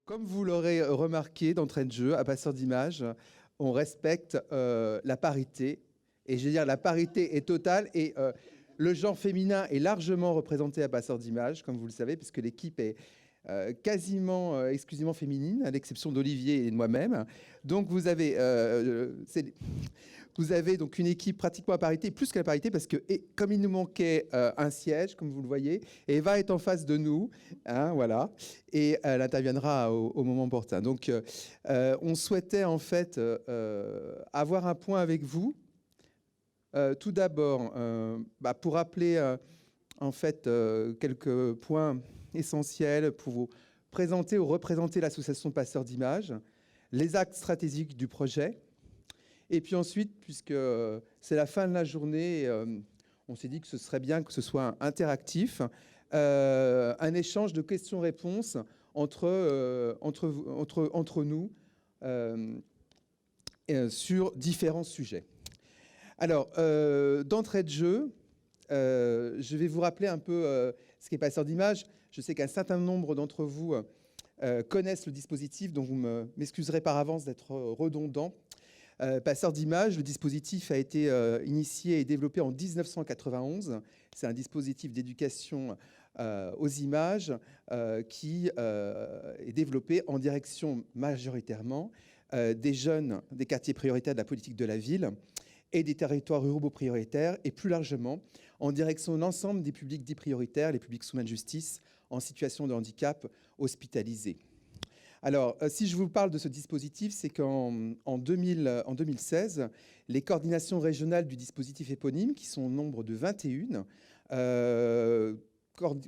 Comme vous l'aurez remarqué d'entrée de jeu, à Passeurs d'Images, on respecte la parité. Et je veux dire, la parité est totale et le genre féminin est largement représenté à Passeurs d'Images, comme vous le savez, puisque l'équipe est quasiment exclusivement féminine, à l'exception d'Olivier et de moi-même. Donc vous avez donc une équipe pratiquement à parité, plus qu'à la parité, parce que comme il nous manquait un siège, comme vous le voyez, Eva est en face de nous, hein, voilà, et elle interviendra au moment opportun. Donc on souhaitait en fait avoir un point avec vous. Tout d'abord, pour rappeler en fait quelques points essentiels pour vous présenter ou représenter l'association Passeurs d'Images, les axes stratégiques du projet. Et puis ensuite, puisque c'est la fin de la journée, on s'est dit que ce serait bien que ce soit interactif, un échange de questions-réponses entre nous sur différents sujets. Alors, d'entrée de jeu, je vais vous rappeler un peu ce qu'est Passeurs d'Images. Je sais qu'un certain nombre d'entre vous connaissent le dispositif, donc vous m'excuserez par avance d'être redondant. Passeurs d'Images, le dispositif a été initié et développé en 1991. C'est un dispositif d'éducation aux images qui est développé en direction majoritairement des jeunes des quartiers prioritaires de la politique de la ville et des territoires ruraux prioritaires, et plus largement en direction de l'ensemble des publics dits prioritaires, les publics sous main de justice, en situation de handicap, hospitalisés. Alors, si je vous parle de ce dispositif, c'est qu'en 2016, les coordinations régionales du dispositif éponyme, qui sont au nombre de 21,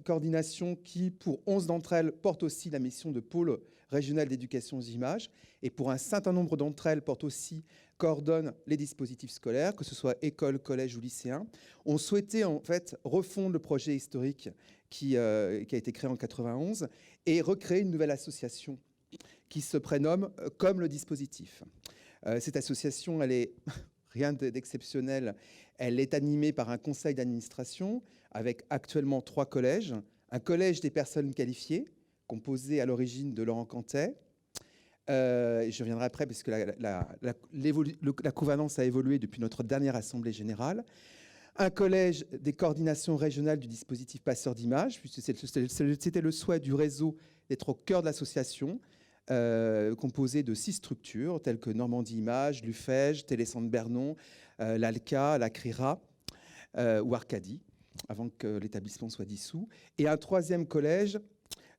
coordinations qui, pour 11 d'entre elles, portent aussi la mission de pôle régional d'éducation aux images, et pour un certain nombre d'entre elles, coordonnent les dispositifs scolaires, que ce soit école, collège ou lycéen, ont souhaité en fait refondre le projet historique qui a été créé en 91 et recréer une nouvelle association qui se prénomme comme le dispositif. Cette association, elle est rien d'exceptionnel. Elle est animée par un conseil d'administration avec actuellement 3 collèges. Un collège des personnes qualifiées, composé à l'origine de Laurent Cantet. Je reviendrai après parce que la gouvernance a évolué depuis notre dernière assemblée générale. Un collège des coordinations régionales du dispositif Passeurs d'Images, puisque c'était le souhait du réseau d'être au cœur de l'association, composé de 6 structures, telles que Normandie Images, l'UFEJ, Télécentre Bernon, l'ALCA, la CRIRA ou Arcadie, avant que l'établissement soit dissous. Et un 3e collège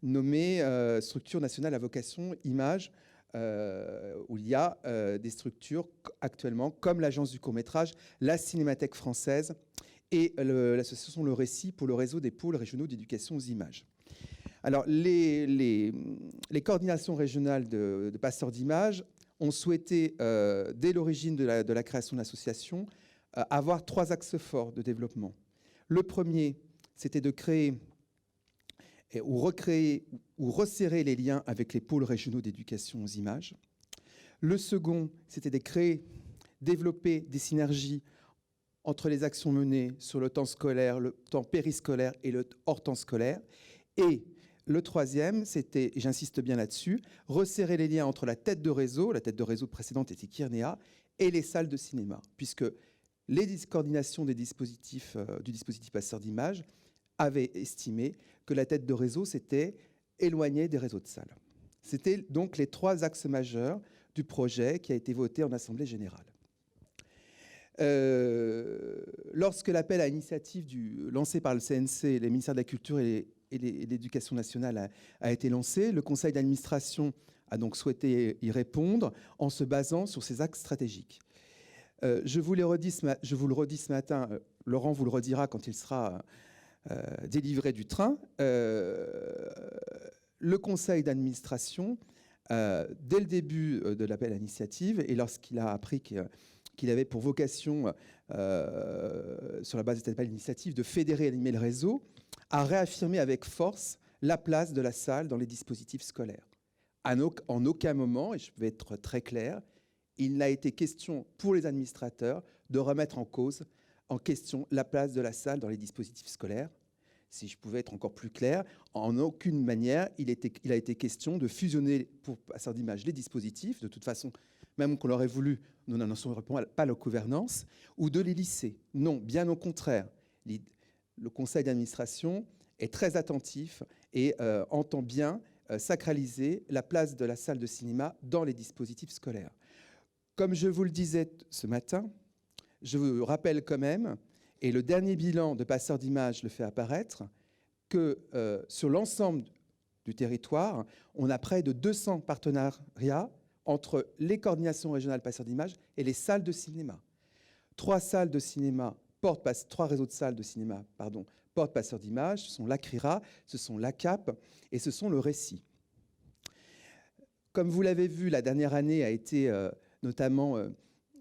nommé Structure nationale à vocation Images, où il y a des structures actuellement comme l'Agence du court-métrage, la Cinémathèque française et l'association Le Récit pour le réseau des pôles régionaux d'éducation aux images. Alors, les coordinations régionales de Passeurs d'Images ont souhaité, dès l'origine de la création de l'association, avoir 3 axes forts de développement. Le premier, c'était de créer ou recréer ou resserrer les liens avec les pôles régionaux d'éducation aux images. Le second, c'était de créer, développer des synergies entre les actions menées sur le temps scolaire, le temps périscolaire et le hors temps scolaire. Et le troisième, c'était, et j'insiste bien là-dessus, resserrer les liens entre la tête de réseau précédente était Kyrnea, et les salles de cinéma, puisque les coordinations des dispositifs, du dispositif Passeurs d'Images avaient estimé que la tête de réseau s'était éloignée des réseaux de salles. C'était donc les 3 axes majeurs du projet qui a été voté en Assemblée générale. Lorsque l'appel à initiative lancé par le CNC, les ministères de la Culture et l'Éducation nationale a été lancé, le conseil d'administration a donc souhaité y répondre en se basant sur ces axes stratégiques. Je vous le redis ce matin, Laurent vous le redira quand il sera délivré du train. Le conseil d'administration, dès le début de l'appel à initiative, et lorsqu'il a appris qu'il avait pour vocation, sur la base de cet appel à initiative, de fédérer et animer le réseau, a réaffirmé avec force la place de la salle dans les dispositifs scolaires. En aucun moment, et je vais être très clair, il n'a été question pour les administrateurs de remettre en question la place de la salle dans les dispositifs scolaires. Si je pouvais être encore plus clair, en aucune manière, il a été question de fusionner pour Passeurs d'Images les dispositifs. De toute façon, même qu'on l'aurait voulu, nous n'en sommes pas la gouvernance, ou de les lisser. Non, bien au contraire. Le conseil d'administration est très attentif et entend bien sacraliser la place de la salle de cinéma dans les dispositifs scolaires. Comme je vous le disais ce matin, je vous rappelle quand même, et le dernier bilan de Passeurs d'Images le fait apparaître, que sur l'ensemble du territoire, on a près de 200 partenariats entre les coordinations régionales Passeurs d'Images et les salles de cinéma. Trois réseaux de salles de cinéma portent Passeurs d'Images, ce sont l'ACRIRA, ce sont l'ACAP et ce sont le Récit. Comme vous l'avez vu, la dernière année a été notamment,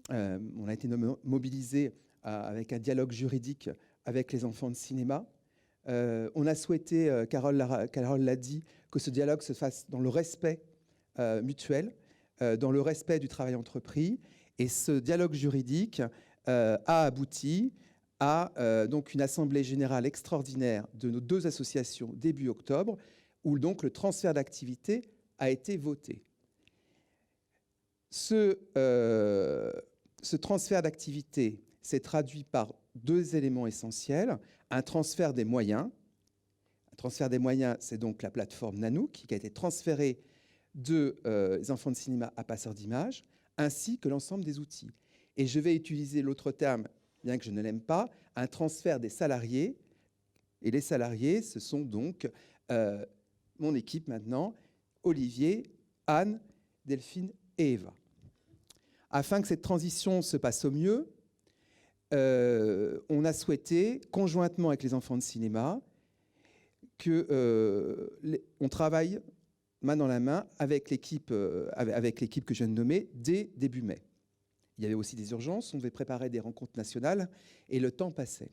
on a été mobilisé avec un dialogue juridique avec les enfants de cinéma. On a souhaité, Carole l'a dit, que ce dialogue se fasse dans le respect mutuel, dans le respect du travail entrepris. Et ce dialogue juridique a abouti à donc une assemblée générale extraordinaire de nos deux associations début octobre, où donc le transfert d'activité a été voté. Ce transfert d'activité s'est traduit par deux éléments essentiels. Un transfert des moyens. Un transfert des moyens, c'est donc la plateforme Nanook qui a été transférée des enfants de cinéma à Passeurs d'Images, ainsi que l'ensemble des outils. Et je vais utiliser l'autre terme, bien que je ne l'aime pas, un transfert des salariés. Et les salariés, ce sont donc mon équipe maintenant, Olivier, Anne, Delphine et Eva. Afin que cette transition se passe au mieux, on a souhaité, conjointement avec les enfants de cinéma, qu'on travaille main dans la main avec l'équipe que je viens de nommer dès début mai. Il y avait aussi des urgences, on devait préparer des rencontres nationales et le temps passait.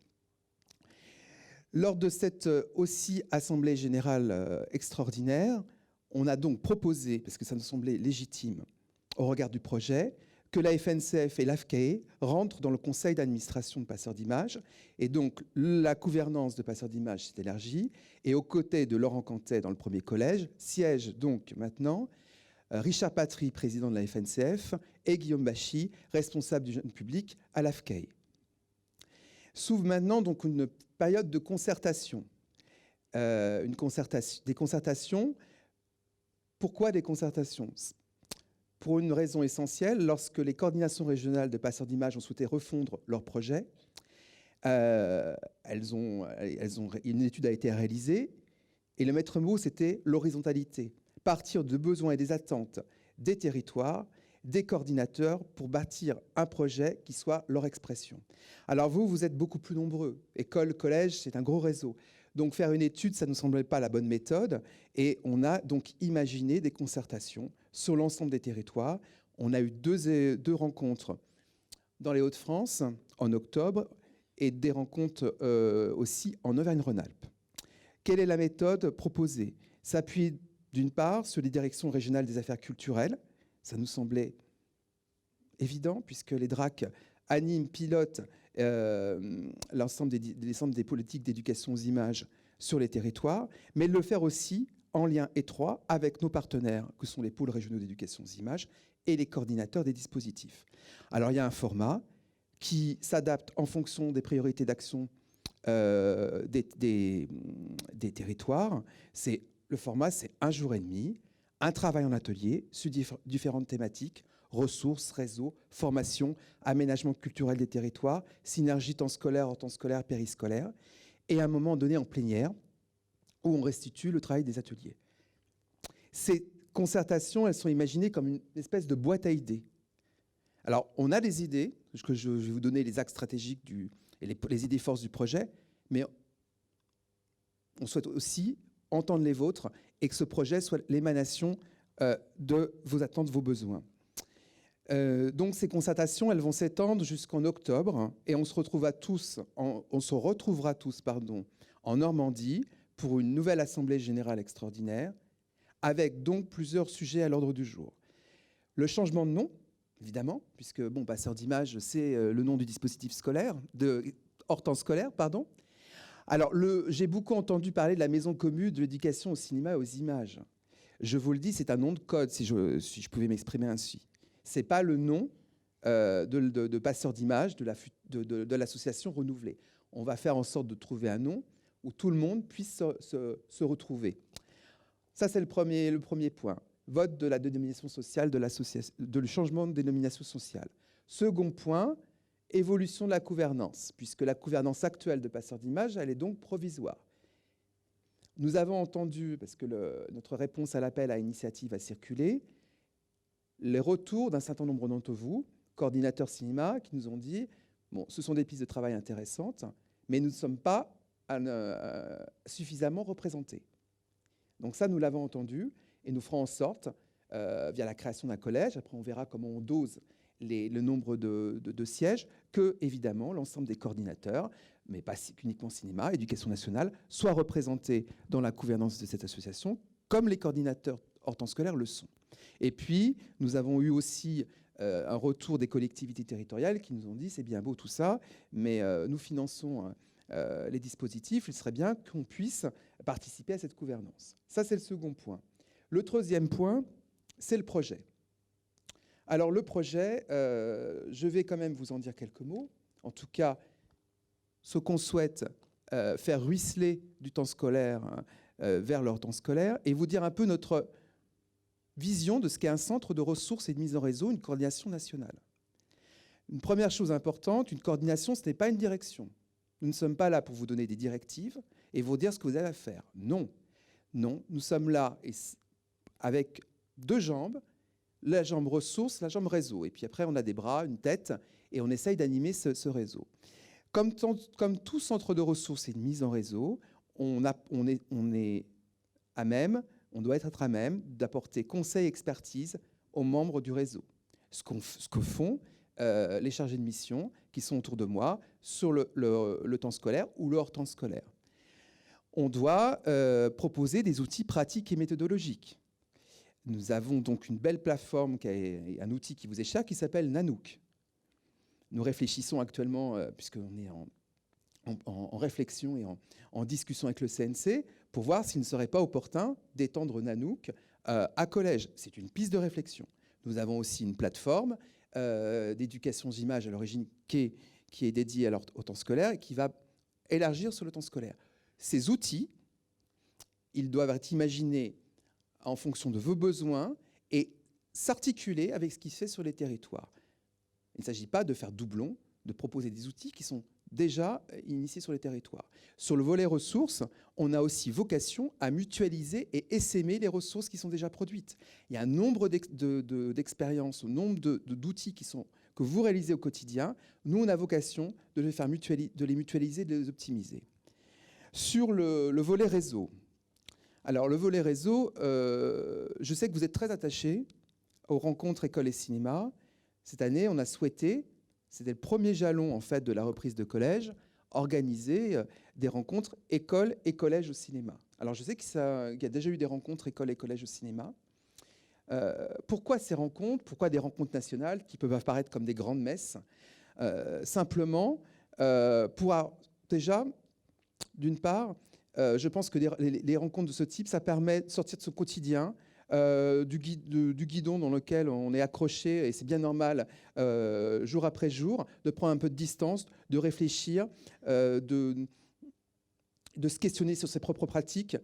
Lors de cette aussi assemblée générale extraordinaire, on a donc proposé, parce que ça nous semblait légitime au regard du projet, que la FNCF et l'AFCAE rentrent dans le conseil d'administration de Passeurs d'Images. Et donc, la gouvernance de Passeurs d'Images s'est élargie. Et aux côtés de Laurent Cantet dans le premier collège, siègent donc maintenant Richard Patry, président de la FNCF, et Guillaume Bachy, responsable du jeune public à l'AFCAE. S'ouvre maintenant donc une période de concertation. Des concertations. Pourquoi des concertations ? Pour une raison essentielle, lorsque les coordinations régionales de Passeurs d'Images ont souhaité refondre leur projet, une étude a été réalisée et le maître mot, c'était l'horizontalité. Partir de besoins et des attentes des territoires, des coordinateurs pour bâtir un projet qui soit leur expression. Alors vous êtes beaucoup plus nombreux. École, collège, c'est un gros réseau. Donc faire une étude, ça ne nous semblait pas la bonne méthode. Et on a donc imaginé des concertations sur l'ensemble des territoires. On a eu deux rencontres dans les Hauts-de-France en octobre et des rencontres aussi en Auvergne-Rhône-Alpes. Quelle est la méthode proposée ? S'appuie d'une part sur les directions régionales des affaires culturelles. Ça nous semblait évident puisque les DRAC animent, pilotent l'ensemble des politiques d'éducation aux images sur les territoires, mais le faire aussi en lien étroit avec nos partenaires, que sont les pôles régionaux d'éducation aux images et les coordinateurs des dispositifs. Alors, il y a un format qui s'adapte en fonction des priorités d'action des territoires. Le format, c'est 1 jour et demi, un travail en atelier sur différentes thématiques, ressources, réseaux, formation, aménagement culturel des territoires, synergie temps scolaire, hors temps scolaire, périscolaire, et à un moment donné en plénière, où on restitue le travail des ateliers. Ces concertations, elles sont imaginées comme une espèce de boîte à idées. Alors, on a des idées, que je vais vous donner les axes stratégiques et les idées forces du projet, mais on souhaite aussi entendre les vôtres et que ce projet soit l'émanation de vos attentes, vos besoins. Donc ces concertations, elles vont s'étendre jusqu'en octobre et on se retrouvera tous en Normandie pour une nouvelle assemblée générale extraordinaire avec donc plusieurs sujets à l'ordre du jour. Le changement de nom, évidemment, puisque Passeurs d'Images, c'est le nom du dispositif scolaire, hors temps scolaire, pardon. Alors, j'ai beaucoup entendu parler de la maison commune de l'éducation au cinéma et aux images. Je vous le dis, c'est un nom de code, si je pouvais m'exprimer ainsi. Ce n'est pas le nom de passeur d'images de l'association renouvelée. On va faire en sorte de trouver un nom où tout le monde puisse se retrouver. Ça, c'est le premier point. Vote de la dénomination sociale de l'association, le changement de dénomination sociale. Second point, évolution de la gouvernance, puisque la gouvernance actuelle de passeur d'images, elle est donc provisoire. Nous avons entendu, parce que notre réponse à l'appel à initiative a circulé, les retours d'un certain nombre d'entre vous, coordinateurs cinéma, qui nous ont dit bon, ce sont des pistes de travail intéressantes, mais nous ne sommes pas suffisamment représentés. Donc ça, nous l'avons entendu, et nous ferons en sorte, via la création d'un collège, après on verra comment on dose le nombre de sièges, que, évidemment, l'ensemble des coordinateurs, mais pas uniquement cinéma, éducation nationale, soient représentés dans la gouvernance de cette association, comme les coordinateurs hors temps scolaire le sont. Et puis, nous avons eu aussi un retour des collectivités territoriales qui nous ont dit c'est bien beau tout ça, mais nous finançons les dispositifs, il serait bien qu'on puisse participer à cette gouvernance. Ça, c'est le second point. Le troisième point, c'est le projet. Alors, le projet, je vais quand même vous en dire quelques mots. En tout cas, ce qu'on souhaite faire ruisseler du temps scolaire vers leur temps scolaire et vous dire un peu notre vision de ce qu'est un centre de ressources et de mise en réseau, une coordination nationale. Une première chose importante, une coordination, ce n'est pas une direction. Nous ne sommes pas là pour vous donner des directives et vous dire ce que vous avez à faire. Non, non, nous sommes là avec deux jambes, la jambe ressources, la jambe réseau. Et puis après, on a des bras, une tête, et on essaye d'animer ce réseau. Comme tout centre de ressources et de mise en réseau, on est à même, on doit être à même d'apporter conseil et expertise aux membres du réseau. Ce que font les chargés de mission qui sont autour de moi sur le temps scolaire ou le hors temps scolaire. On doit proposer des outils pratiques et méthodologiques. Nous avons donc une belle plateforme, un outil qui vous est cher, qui s'appelle Nanook. Nous réfléchissons actuellement, puisqu'on est en réflexion et en discussion avec le CNC, pour voir s'il ne serait pas opportun d'étendre Nanook à collège. C'est une piste de réflexion. Nous avons aussi une plateforme d'éducation d'images à l'origine qui est dédiée au temps scolaire et qui va élargir sur le temps scolaire. Ces outils, ils doivent être imaginés en fonction de vos besoins et s'articuler avec ce qui se fait sur les territoires. Il ne s'agit pas de faire doublon, de proposer des outils qui sont déjà initiés sur les territoires. Sur le volet ressources, on a aussi vocation à mutualiser et essaimer les ressources qui sont déjà produites. Il y a un nombre d'expériences, un nombre d'outils que vous réalisez au quotidien. Nous, on a vocation de les mutualiser, de les optimiser. Sur le volet réseau, alors, le volet réseau, je sais que vous êtes très attachés aux rencontres écoles et cinéma. Cette année, on a souhaité, c'était le premier jalon en fait de la reprise de collège, organiser des rencontres écoles et collèges au cinéma. Alors, je sais qu'il y a déjà eu des rencontres écoles et collèges au cinéma. Pourquoi ces rencontres? Pourquoi des rencontres nationales qui peuvent apparaître comme des grandes messes? Simplement, pour déjà, d'une part, je pense que les rencontres de ce type, ça permet de sortir de ce quotidien, du guidon dans lequel on est accroché, et c'est bien normal, jour après jour, de prendre un peu de distance, de réfléchir, de se questionner sur ses propres pratiques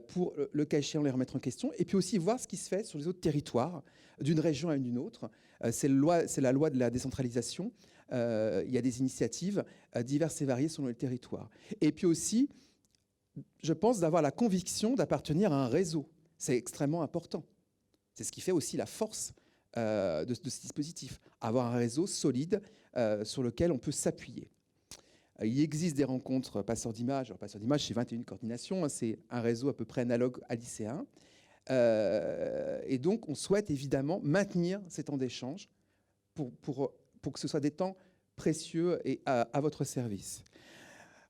pour, le cas échéant, les remettre en question, et puis aussi voir ce qui se fait sur les autres territoires, d'une région à une autre. C'est la loi de la décentralisation. Il y a des initiatives diverses et variées selon le territoire. Et puis aussi, je pense d'avoir la conviction d'appartenir à un réseau. C'est extrêmement important. C'est ce qui fait aussi la force de ce dispositif. Avoir un réseau solide sur lequel on peut s'appuyer. Il existe des rencontres passeurs d'images. Alors, passeurs d'images, c'est 21 coordinations. C'est un réseau à peu près analogue à lycéen. Et donc, on souhaite évidemment maintenir ces temps d'échange pour que ce soit des temps précieux et à votre service.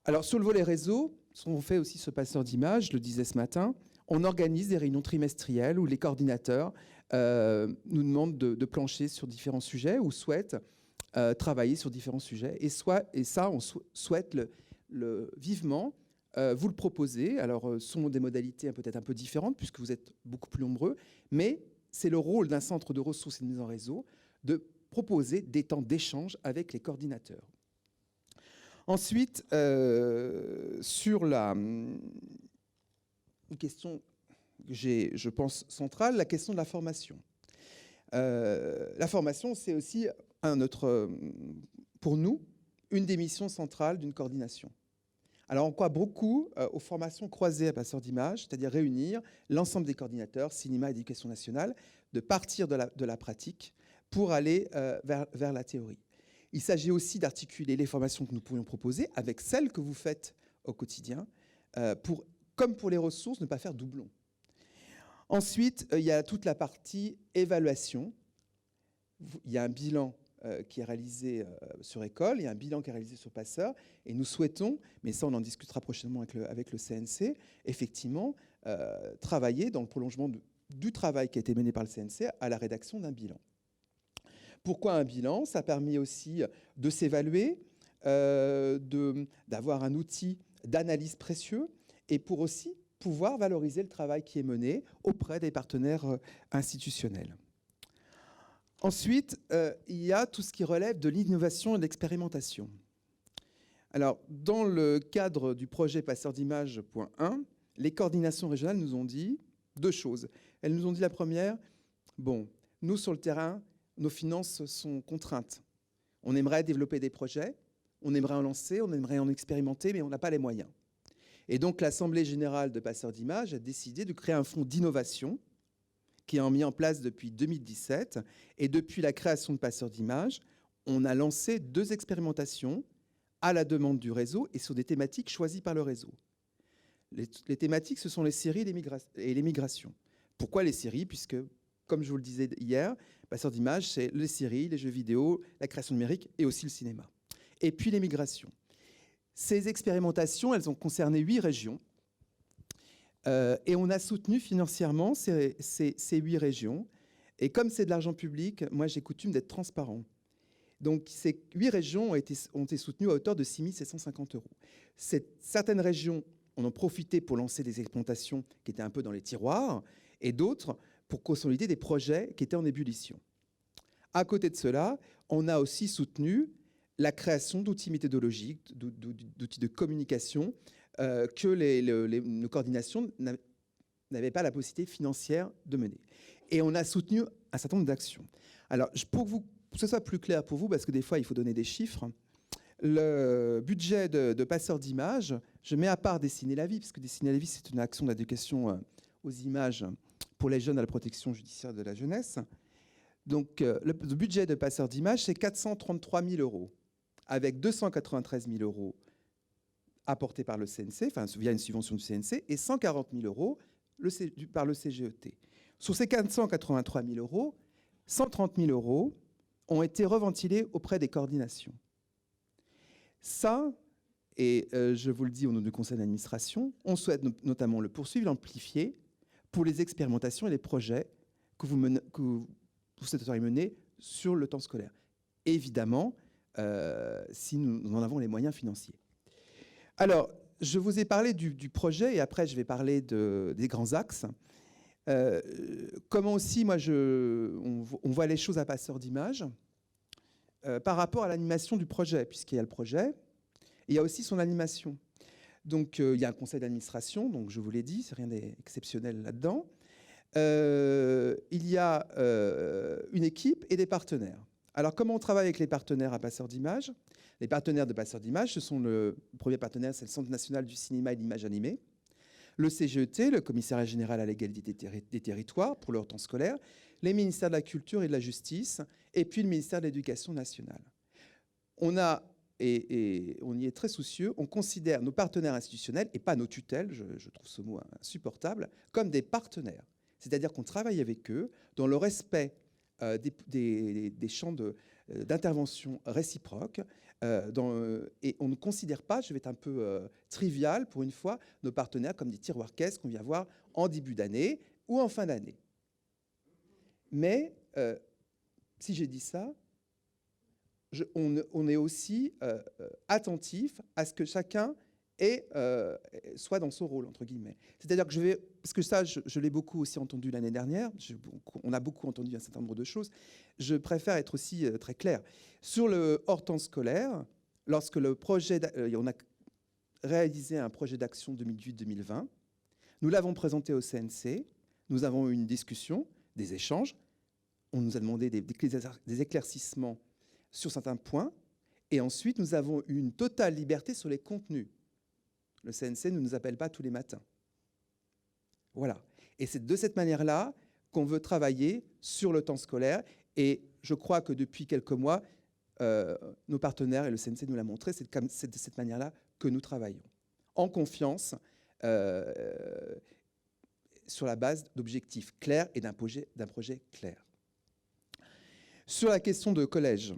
Alors, sur le volet réseau, on fait aussi ce passeur d'images, je le disais ce matin, on organise des réunions trimestrielles où les coordinateurs nous demandent de plancher sur différents sujets ou souhaitent travailler sur différents sujets. Et ça, on souhaite vivement vous le proposez. Alors, sont des modalités peut-être un peu différentes, puisque vous êtes beaucoup plus nombreux, mais c'est le rôle d'un centre de ressources et de mise en réseau de proposer des temps d'échange avec les coordinateurs. Ensuite, sur une question que j'ai, je pense, centrale, la question de la formation. La formation, c'est aussi pour nous, une des missions centrales d'une coordination. Alors, on croit beaucoup aux formations croisées à passeurs d'images, c'est-à-dire réunir l'ensemble des coordinateurs, cinéma et éducation nationale, de partir de la pratique pour aller vers la théorie. Il s'agit aussi d'articuler les formations que nous pourrions proposer avec celles que vous faites au quotidien, comme pour les ressources, ne pas faire doublon. Ensuite, il y a toute la partie évaluation. Il y a un bilan qui est réalisé sur école, il y a un bilan qui est réalisé sur passeur, et nous souhaitons, mais ça on en discutera prochainement avec le CNC, effectivement, travailler dans le prolongement du travail qui a été mené par le CNC à la rédaction d'un bilan. Pourquoi un bilan? Ça a permis aussi de s'évaluer, d'avoir un outil d'analyse précieux, et pour aussi pouvoir valoriser le travail qui est mené auprès des partenaires institutionnels. Ensuite, il y a tout ce qui relève de l'innovation et de l'expérimentation. Alors, dans le cadre du projet Passeurs d'images point 1, les coordinations régionales nous ont dit deux choses. Elles nous ont dit la première, bon, nous sur le terrain, nos finances sont contraintes. On aimerait développer des projets, on aimerait en lancer, on aimerait en expérimenter, mais on n'a pas les moyens. Et donc, l'Assemblée générale de Passeurs d'images a décidé de créer un fonds d'innovation qui est mis en place depuis 2017. Et depuis la création de Passeurs d'images, on a lancé 2 expérimentations à la demande du réseau et sur des thématiques choisies par le réseau. Les thématiques, ce sont les séries et les migrations. Pourquoi les séries? Puisque, comme je vous le disais hier, Passeurs d'images, c'est les séries, les jeux vidéo, la création numérique et aussi le cinéma. Et puis les migrations. Ces expérimentations, elles ont concerné 8 régions. Et on a soutenu financièrement ces 8 régions. Et comme c'est de l'argent public, moi j'ai coutume d'être transparent. Donc ces 8 régions ont été soutenues à hauteur de 6 750 €. Certaines régions en ont profité pour lancer des expérimentations qui étaient un peu dans les tiroirs, et d'autres pour consolider des projets qui étaient en ébullition. À côté de cela, on a aussi soutenu la création d'outils méthodologiques, d'outils de communication que nos coordinations n'avaient pas la possibilité financière de mener. Et on a soutenu un certain nombre d'actions. Alors, pour que ce soit plus clair pour vous, parce que des fois, il faut donner des chiffres, le budget de Passeurs d'images, je mets à part Dessiner la vie, parce que Dessiner la vie, c'est une action d'éducation aux images pour les jeunes à la protection judiciaire de la jeunesse. Donc, le budget de Passeurs d'images, c'est 433 000 €, avec 293 000 € apportés par le CNC, enfin via une subvention du CNC, et 140 000 € par le CGET. Sur ces 483 000 €, 130 000 € ont été reventilés auprès des coordinations. Ça, et je vous le dis au nom du conseil d'administration, on souhaite notamment le poursuivre, l'amplifier pour les expérimentations et les projets que vous souhaiteriez mener sur le temps scolaire. Évidemment, si nous en avons les moyens financiers. Alors, je vous ai parlé du projet et après, je vais parler des grands axes. Comment aussi, moi, on voit les choses à Passeurs d'images par rapport à l'animation du projet, puisqu'il y a le projet, et il y a aussi son animation. Donc, il y a un conseil d'administration, donc je vous l'ai dit, c'est rien d'exceptionnel là-dedans. Il y a une équipe et des partenaires. Alors, comment on travaille avec les partenaires à Passeurs d'images? Les partenaires de Passeurs d'images, le premier partenaire, c'est le Centre national du cinéma et de l'image animée, le CGET, le Commissariat général à l'égalité des territoires pour leur temps scolaire, les ministères de la Culture et de la Justice, et puis le ministère de l'Éducation nationale. On a, et on y est très soucieux, on considère nos partenaires institutionnels, et pas nos tutelles, je trouve ce mot insupportable, comme des partenaires. C'est-à-dire qu'on travaille avec eux dans le respect des champs d'intervention réciproques, et on ne considère pas, je vais être un peu trivial pour une fois, nos partenaires comme des tiroirs caisses qu'on vient voir en début d'année ou en fin d'année. Mais si j'ai dit ça, on est aussi attentif à ce que chacun et soit dans son rôle, entre guillemets. C'est-à-dire que je vais, parce que ça, je l'ai beaucoup aussi entendu l'année dernière, on a beaucoup entendu un certain nombre de choses, je préfère être aussi très clair. Sur le hors temps scolaire, lorsque le projet, on a réalisé un projet d'action 2018-2020, nous l'avons présenté au CNC, nous avons eu une discussion, des échanges, on nous a demandé des éclaircissements sur certains points, et ensuite nous avons eu une totale liberté sur les contenus. Le CNC ne nous appelle pas tous les matins. Voilà. Et c'est de cette manière-là qu'on veut travailler sur le temps scolaire. Et je crois que depuis quelques mois, nos partenaires, et le CNC nous l'a montré, c'est de cette manière-là que nous travaillons. En confiance, sur la base d'objectifs clairs et d'un projet clair. Sur la question de collège,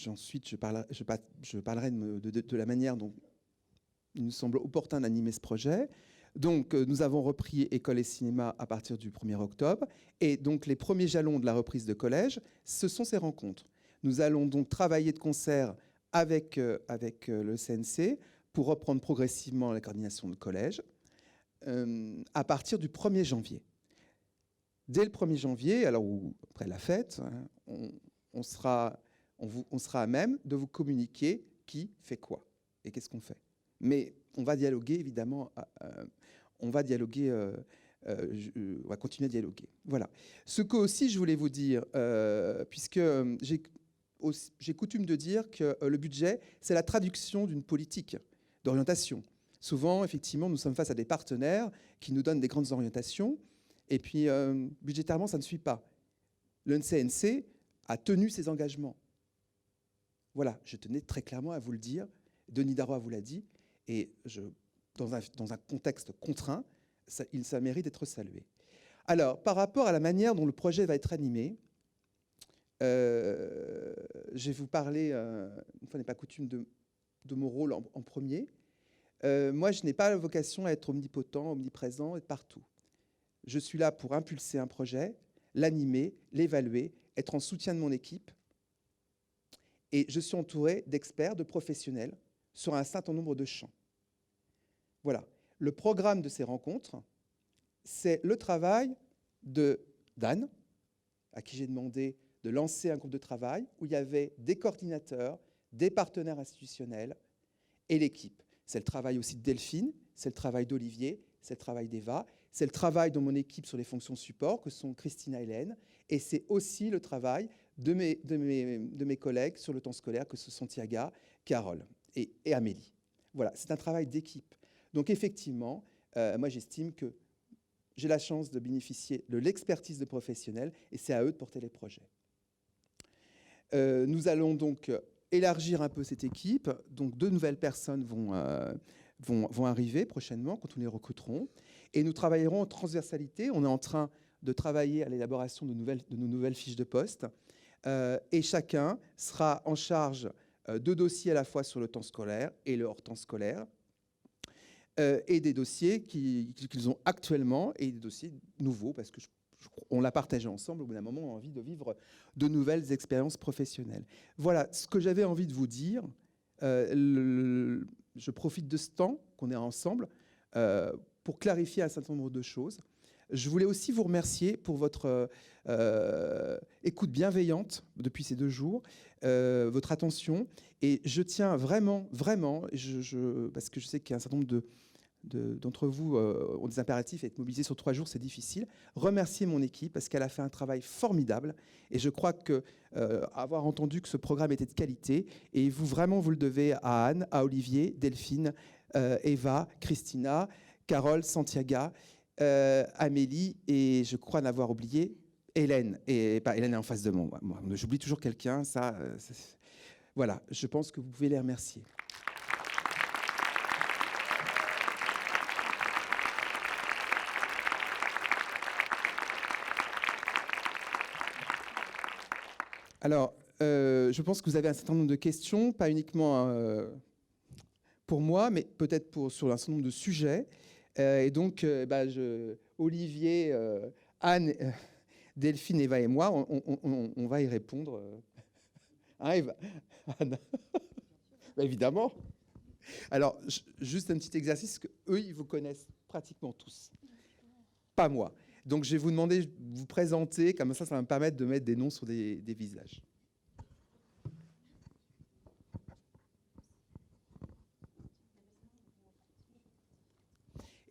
ensuite je parlerai de la manière dont il nous semble opportun d'animer ce projet. Donc, nous avons repris école et cinéma à partir du 1er octobre. Et donc, les premiers jalons de la reprise de collège, ce sont ces rencontres. Nous allons donc travailler de concert avec le CNC pour reprendre progressivement la coordination de collège à partir du 1er janvier. Dès le 1er janvier, alors après la fête, on sera à même de vous communiquer qui fait quoi et qu'est-ce qu'on fait. Mais on va dialoguer, évidemment, on va continuer à dialoguer. Voilà. Ce que aussi je voulais vous dire, puisque j'ai coutume de dire que le budget, c'est la traduction d'une politique d'orientation. Souvent, effectivement, nous sommes face à des partenaires qui nous donnent des grandes orientations, et puis budgétairement, ça ne suit pas. Le CNC a tenu ses engagements. Voilà, je tenais très clairement à vous le dire. Denis Darrois vous l'a dit. Et dans un contexte contraint, ça mérite d'être salué. Alors, par rapport à la manière dont le projet va être animé, je vais vous parler, une fois n'est pas coutume, de mon rôle en premier. Moi, je n'ai pas la vocation à être omnipotent, omniprésent, être partout. Je suis là pour impulser un projet, l'animer, l'évaluer, être en soutien de mon équipe. Et je suis entouré d'experts, de professionnels sur un certain nombre de champs. Voilà. Le programme de ces rencontres, c'est le travail d'Anne, à qui j'ai demandé de lancer un groupe de travail où il y avait des coordinateurs, des partenaires institutionnels et l'équipe. C'est le travail aussi de Delphine, c'est le travail d'Olivier, c'est le travail d'Eva, c'est le travail de mon équipe sur les fonctions support, que sont Christina et Hélène, et c'est aussi le travail de mes collègues sur le temps scolaire, que ce sont Tiaga, Carole et Amélie. Voilà, c'est un travail d'équipe. Donc effectivement, moi j'estime que j'ai la chance de bénéficier de l'expertise de professionnels et c'est à eux de porter les projets. Nous allons donc élargir un peu cette équipe. Donc 2 nouvelles personnes vont arriver prochainement quand nous les recruterons. Et nous travaillerons en transversalité. On est en train de travailler à l'élaboration de nos nouvelles fiches de poste. Et chacun sera en charge de dossiers à la fois sur le temps scolaire et le hors temps scolaire. Et des dossiers qu'ils ont actuellement et des dossiers nouveaux, parce que on l'a partagé ensemble. Au bout d'un moment, on a envie de vivre de nouvelles expériences professionnelles. Voilà ce que j'avais envie de vous dire. Je profite de ce temps qu'on est ensemble pour clarifier un certain nombre de choses. Je voulais aussi vous remercier pour votre écoute bienveillante depuis ces 2 jours, votre attention. Et je tiens vraiment, parce que je sais qu'il y a un certain nombre d'entre vous ont des impératifs, et être mobilisés sur 3 jours, c'est difficile. Remercier mon équipe parce qu'elle a fait un travail formidable. Et je crois que avoir entendu que ce programme était de qualité, et vous le devez à Anne, à Olivier, Delphine, Eva, Christina, Carole, Santiaga, Amélie, et je crois n'avoir oublié Hélène. Et pas Hélène est en face de moi. J'oublie toujours quelqu'un. Voilà, je pense que vous pouvez les remercier. Alors, je pense que vous avez un certain nombre de questions, pas uniquement pour moi, mais peut-être sur un certain nombre de sujets. Et donc, Olivier, Anne, Delphine, Eva et moi, on va y répondre. Hein, Eva, Anne. Évidemment. Alors, juste un petit exercice, que eux, ils vous connaissent pratiquement tous. Pas moi. Donc, je vais vous demander de vous présenter, comme ça va me permettre de mettre des noms sur des visages.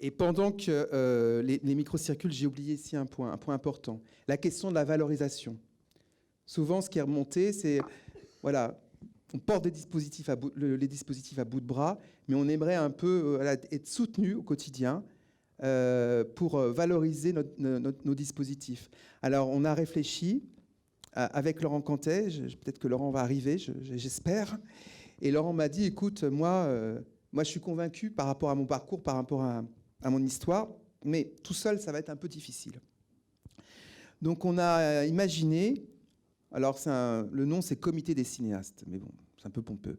Et pendant que les micros circulent, j'ai oublié ici un point important. La question de la valorisation. Souvent, ce qui est remonté, c'est, voilà, on porte les dispositifs à bout de bras, mais on aimerait un peu être soutenu au quotidien pour valoriser nos dispositifs. Alors, on a réfléchi avec Laurent Cantet, peut-être que Laurent va arriver, j'espère, et Laurent m'a dit, écoute, moi, je suis convaincu par rapport à mon parcours, par rapport à mon histoire, mais tout seul, ça va être un peu difficile. Donc, on a imaginé, alors le nom, c'est Comité des cinéastes, mais bon, c'est un peu pompeux,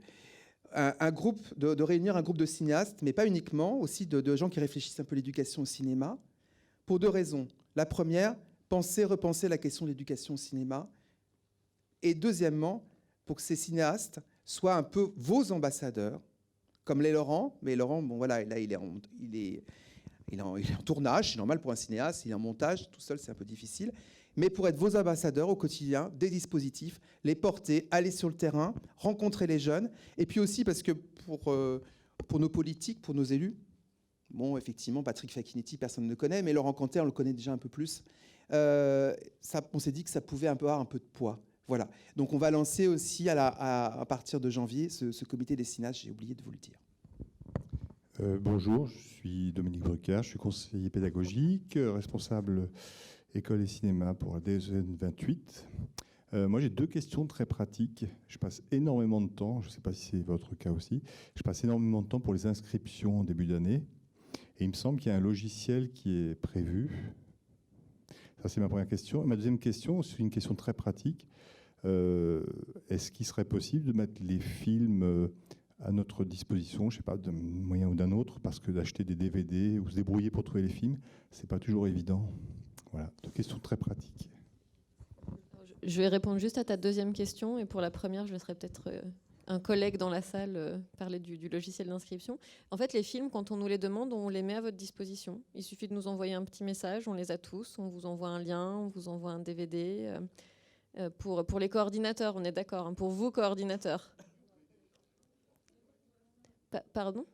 un groupe, de réunir un groupe de cinéastes, mais pas uniquement, aussi de gens qui réfléchissent un peu l'éducation au cinéma, pour deux raisons. La première, repenser la question de l'éducation au cinéma, et deuxièmement, pour que ces cinéastes soient un peu vos ambassadeurs, comme l'est Laurent, mais Laurent, bon voilà, là, il est en tournage, c'est normal pour un cinéaste, il est en montage, tout seul c'est un peu difficile, mais pour être vos ambassadeurs au quotidien des dispositifs, les porter, aller sur le terrain, rencontrer les jeunes, et puis aussi parce que pour nos politiques, pour nos élus, bon effectivement Patrick Facchinetti, personne ne le connaît, mais Laurent Cantet, on le connaît déjà un peu plus, on s'est dit que ça pouvait avoir un peu de poids. Voilà, donc on va lancer aussi à partir de janvier ce comité des cinéastes, j'ai oublié de vous le dire. Bonjour, je suis Dominique Brucker, je suis conseiller pédagogique, responsable école et cinéma pour la DSN 28. Moi, j'ai deux questions très pratiques. Je passe énormément de temps, je ne sais pas si c'est votre cas aussi, je passe énormément de temps pour les inscriptions en début d'année. Et il me semble qu'il y a un logiciel qui est prévu. Ça, c'est ma première question. Et ma deuxième question, c'est une question très pratique. Est-ce qu'il serait possible de mettre les films à notre disposition, je ne sais pas, d'un moyen ou d'un autre, parce que d'acheter des DVD ou se débrouiller pour trouver les films, ce n'est pas toujours évident. Voilà, deux questions très pratiques. Je vais répondre juste à ta deuxième question, et pour la première, je laisserai peut-être un collègue dans la salle parler du logiciel d'inscription. En fait, les films, quand on nous les demande, on les met à votre disposition. Il suffit de nous envoyer un petit message, on les a tous, on vous envoie un lien, on vous envoie un DVD. Pour les coordinateurs, on est d'accord, hein, pour vous, coordinateurs. Pardon ?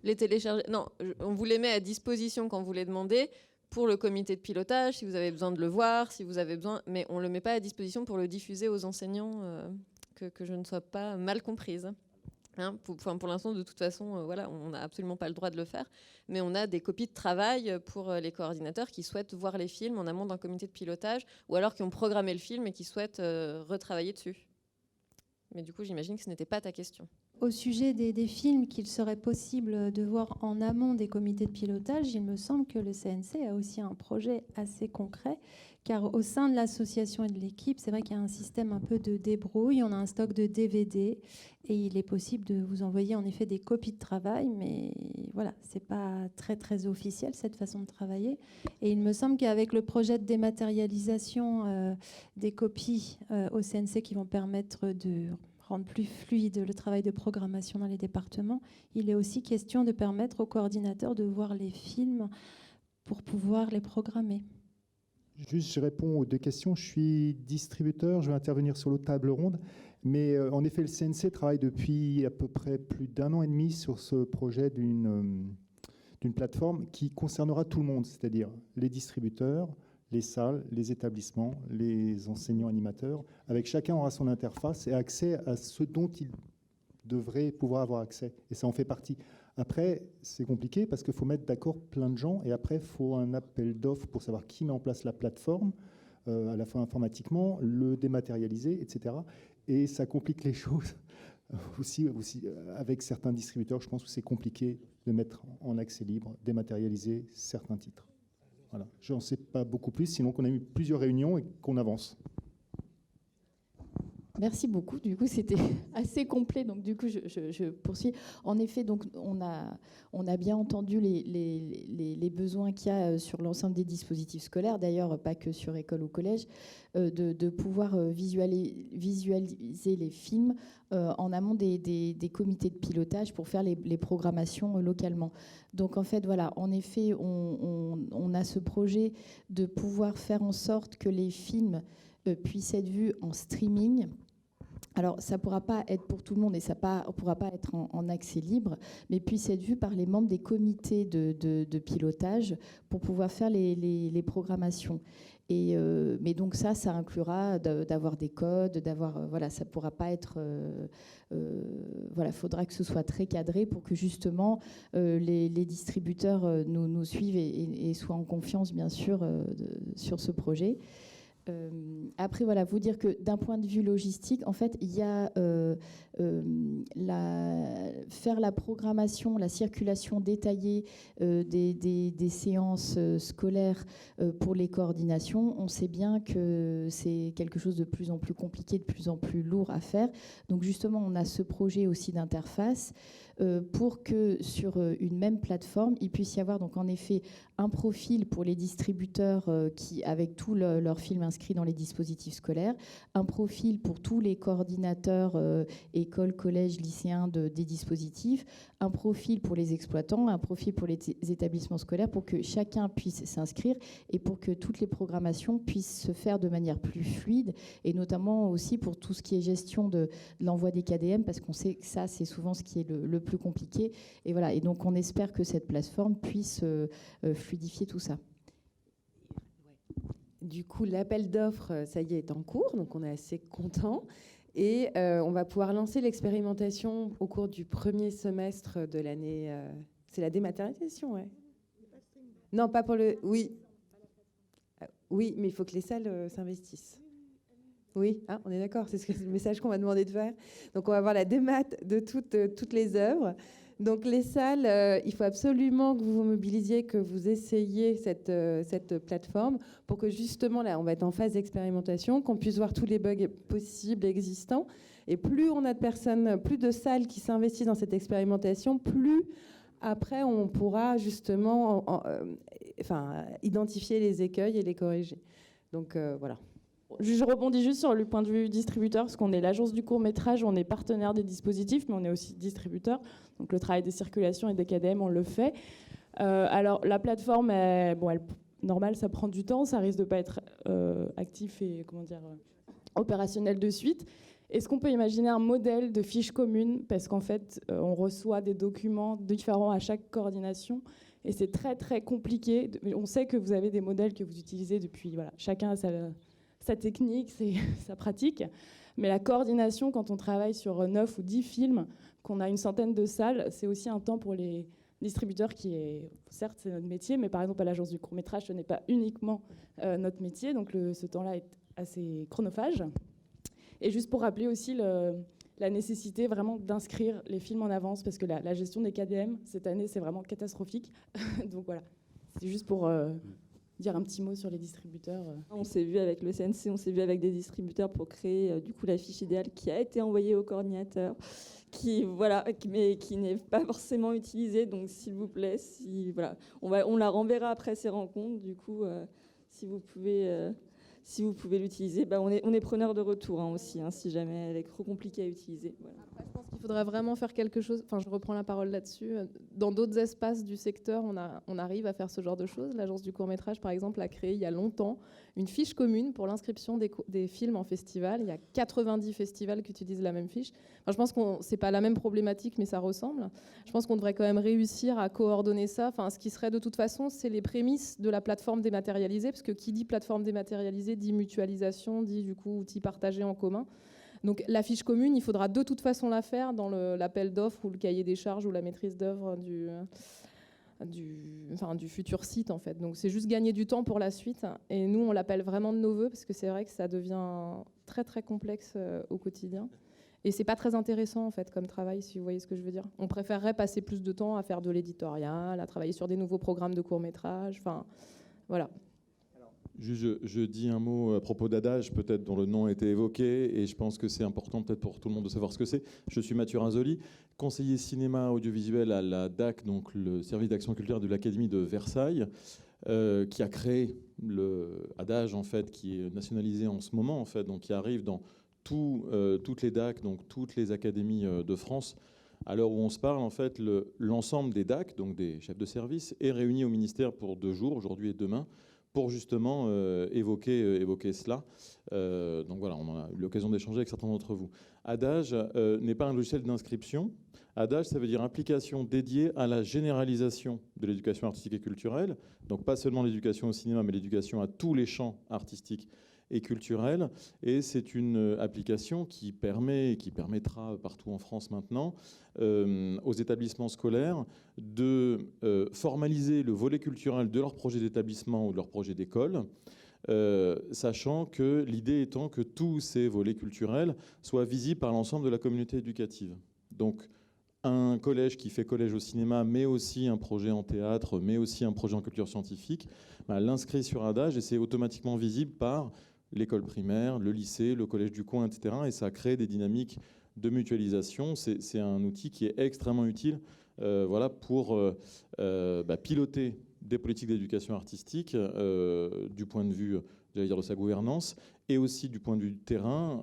Les télécharger ? Non, on vous les met à disposition quand vous les demandez pour le comité de pilotage, si vous avez besoin de le voir, si vous avez besoin, mais on ne le met pas à disposition pour le diffuser aux enseignants, que je ne sois pas mal comprise. Hein, pour l'instant, de toute façon, voilà, on n'a absolument pas le droit de le faire, mais on a des copies de travail pour les coordinateurs qui souhaitent voir les films en amont d'un comité de pilotage, ou alors qui ont programmé le film et qui souhaitent retravailler dessus. Mais du coup, j'imagine que ce n'était pas ta question. Au sujet des films qu'il serait possible de voir en amont des comités de pilotage, il me semble que le CNC a aussi un projet assez concret, car au sein de l'association et de l'équipe, c'est vrai qu'il y a un système un peu de débrouille, on a un stock de DVD, et il est possible de vous envoyer en effet des copies de travail, mais voilà, c'est pas très très officiel cette façon de travailler. Et il me semble qu'avec le projet de dématérialisation des copies au CNC qui vont permettre de rendre plus fluide le travail de programmation dans les départements, il est aussi question de permettre aux coordinateurs de voir les films pour pouvoir les programmer. Juste, je réponds aux deux questions. Je suis distributeur, je vais intervenir sur l'autre table ronde. Mais en effet, le CNC travaille depuis à peu près plus d'un an et demi sur ce projet d'une plateforme qui concernera tout le monde, c'est-à-dire les distributeurs, les salles, les établissements, les enseignants animateurs. Avec chacun aura son interface et accès à ce dont il devrait pouvoir avoir accès. Et ça en fait partie. Après, c'est compliqué parce qu'il faut mettre d'accord plein de gens et après, il faut un appel d'offres pour savoir qui met en place la plateforme, à la fois informatiquement, le dématérialiser, etc. Et ça complique les choses aussi avec certains distributeurs. Je pense que c'est compliqué de mettre en accès libre, dématérialiser certains titres. Voilà. Je n'en sais pas beaucoup plus, sinon qu'on a eu plusieurs réunions et qu'on avance. Merci beaucoup. Du coup, c'était assez complet. Donc, du coup, je poursuis. En effet, donc, on a bien entendu les besoins qu'il y a sur l'ensemble des dispositifs scolaires, d'ailleurs, pas que sur école ou collège, de pouvoir visualiser les films en amont des comités de pilotage pour faire les programmations localement. Donc, en fait, voilà, en effet, on a ce projet de pouvoir faire en sorte que les films puissent être vus en streaming. Alors, ça ne pourra pas être pour tout le monde et ça ne pourra pas être en accès libre, mais puisse être vu par les membres des comités de pilotage pour pouvoir faire les programmations. Mais donc ça inclura d'avoir des codes, voilà, ça ne pourra pas être... voilà, faudra que ce soit très cadré pour que justement les distributeurs nous suivent et soient en confiance, bien sûr, sur ce projet. Après, voilà, vous dire que d'un point de vue logistique, en fait, il y a faire la programmation, la circulation détaillée des séances scolaires pour les coordinations. On sait bien que c'est quelque chose de plus en plus compliqué, de plus en plus lourd à faire. Donc justement, on a ce projet aussi d'interface pour que sur une même plateforme, il puisse y avoir donc en effet un profil pour les distributeurs avec tous leurs films inscrits dans les dispositifs scolaires, un profil pour tous les coordinateurs écoles, collèges, lycéens des dispositifs, un profil pour les exploitants, un profil pour les établissements scolaires pour que chacun puisse s'inscrire et pour que toutes les programmations puissent se faire de manière plus fluide et notamment aussi pour tout ce qui est gestion de l'envoi des KDM parce qu'on sait que ça, c'est souvent ce qui est le plus compliqué. Et voilà. Et donc, on espère que cette plateforme puisse fluidifier tout ça. Du coup, l'appel d'offres, ça y est en cours, donc on est assez content. Et on va pouvoir lancer l'expérimentation au cours du premier semestre de l'année. C'est la dématérialisation, ouais. Non, pas pour le... Oui. Oui, mais il faut que les salles s'investissent. Oui, ah, on est d'accord, c'est le message qu'on m'a demandé de faire. Donc on va avoir la démat de toutes les œuvres. Donc les salles, il faut absolument que vous vous mobilisiez, que vous essayiez cette plateforme pour que justement, là, on va être en phase d'expérimentation, qu'on puisse voir tous les bugs possibles existants. Et plus on a de personnes, plus de salles qui s'investissent dans cette expérimentation, plus après on pourra justement identifier les écueils et les corriger. Donc voilà. Je rebondis juste sur le point de vue distributeur, parce qu'on est l'agence du court-métrage, on est partenaire des dispositifs, mais on est aussi distributeur. Donc le travail des circulations et des KDM, on le fait. Alors la plateforme, normal, ça prend du temps, ça risque de ne pas être actif et opérationnel de suite. Est-ce qu'on peut imaginer un modèle de fiche commune, parce qu'en fait, on reçoit des documents différents à chaque coordination, et c'est très très compliqué. On sait que vous avez des modèles que vous utilisez depuis, voilà, chacun a sa technique, sa pratique. Mais la coordination, quand on travaille sur 9 ou 10 films, qu'on a une centaine de salles, c'est aussi un temps pour les distributeurs qui est, certes, c'est notre métier, mais par exemple, à l'agence du court-métrage, ce n'est pas uniquement notre métier. Donc ce temps-là est assez chronophage. Et juste pour rappeler aussi la nécessité vraiment d'inscrire les films en avance, parce que la gestion des KDM, cette année, c'est vraiment catastrophique. Donc voilà, c'est juste pour... dire un petit mot sur les distributeurs. On s'est vu avec le CNC, on s'est vu avec des distributeurs pour créer du coup la fiche idéale qui a été envoyée au coordinateur, mais qui n'est pas forcément utilisée. Donc s'il vous plaît, on la renverra après ces rencontres. Du coup, si vous pouvez l'utiliser, on est preneur de retour aussi, si jamais elle est trop compliquée à utiliser. Voilà. Après, je pense qu'il faudrait vraiment faire quelque chose. Enfin, je reprends la parole là-dessus. Dans d'autres espaces du secteur, on arrive à faire ce genre de choses. L'agence du court-métrage, par exemple, a créé il y a longtemps une fiche commune pour l'inscription des films en festival. Il y a 90 festivals qui utilisent la même fiche. Enfin, je pense que c'est pas la même problématique, mais ça ressemble. Je pense qu'on devrait quand même réussir à coordonner ça. Enfin, ce qui serait de toute façon, c'est les prémices de la plateforme dématérialisée, parce que qui dit plateforme dématérialisée dit mutualisation, dit du coup outils partagés en commun. Donc la fiche commune, il faudra de toute façon la faire dans l'appel d'offres ou le cahier des charges ou la maîtrise d'œuvre du futur site en fait. Donc c'est juste gagner du temps pour la suite. Et nous, on l'appelle vraiment de nos voeux parce que c'est vrai que ça devient très très complexe au quotidien. Et c'est pas très intéressant en fait comme travail, si vous voyez ce que je veux dire. On préférerait passer plus de temps à faire de l'éditorial, à travailler sur des nouveaux programmes de court-métrage. Enfin, voilà. Je dis un mot à propos d'Adage, peut-être dont le nom a été évoqué, et je pense que c'est important peut-être pour tout le monde de savoir ce que c'est. Je suis Mathieu Rinzoli, conseiller cinéma audiovisuel à la DAC, donc le service d'action culturelle de l'Académie de Versailles, qui a créé le Adage, en fait, qui est nationalisé en ce moment, en fait, donc qui arrive dans toutes les DAC, donc toutes les académies de France. À l'heure où on se parle, en fait, l'ensemble des DAC, donc des chefs de service, est réuni au ministère pour 2 jours, aujourd'hui et demain, pour justement évoquer cela. Donc voilà, on a eu l'occasion d'échanger avec certains d'entre vous. Adage n'est pas un logiciel d'inscription. Adage, ça veut dire application dédiée à la généralisation de l'éducation artistique et culturelle. Donc pas seulement l'éducation au cinéma, mais l'éducation à tous les champs artistiques et culturels. Et c'est une application qui permet et qui permettra partout en France maintenant aux établissements scolaires de formaliser le volet culturel de leur projet d'établissement ou de leur projet d'école, sachant que l'idée étant que tous ces volets culturels soient visibles par l'ensemble de la communauté éducative. Donc un collège qui fait collège au cinéma, mais aussi un projet en théâtre, mais aussi un projet en culture scientifique, l'inscrit sur Adage et c'est automatiquement visible par l'école primaire, le lycée, le collège du coin, etc. Et ça crée des dynamiques de mutualisation. C'est un outil qui est extrêmement utile pour piloter des politiques d'éducation artistique du point de vue, j'allais dire, de sa gouvernance, et aussi du point de vue du terrain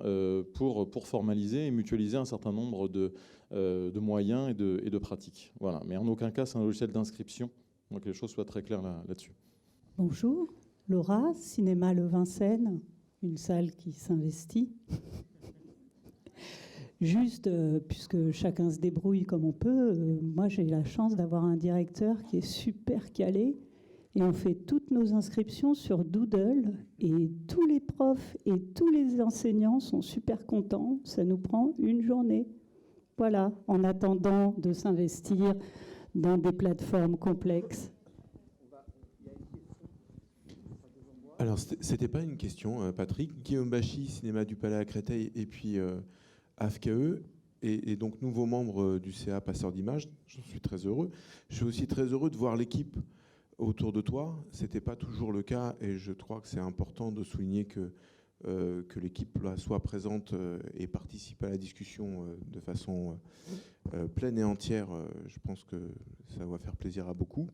pour formaliser et mutualiser un certain nombre de moyens et de pratiques. Voilà. Mais en aucun cas, c'est un logiciel d'inscription. Donc que les choses soient très claires là-dessus. Bonjour, Laura, Cinéma Le Vincennes, une salle qui s'investit. Juste, puisque chacun se débrouille comme on peut, moi j'ai la chance d'avoir un directeur qui est super calé et on fait toutes nos inscriptions sur Doodle et tous les profs et tous les enseignants sont super contents. Ça nous prend une journée. Voilà, en attendant de s'investir dans des plateformes complexes. Alors, c'était pas une question, Patrick. Guillaume Bachy, Cinéma du Palais à Créteil, et puis AFKE, et donc nouveau membre du CA Passeur d'Images. J'en suis très heureux. Je suis aussi très heureux de voir l'équipe autour de toi. C'était pas toujours le cas, et je crois que c'est important de souligner que l'équipe soit présente et participe à la discussion de façon pleine et entière. Je pense que ça va faire plaisir à beaucoup.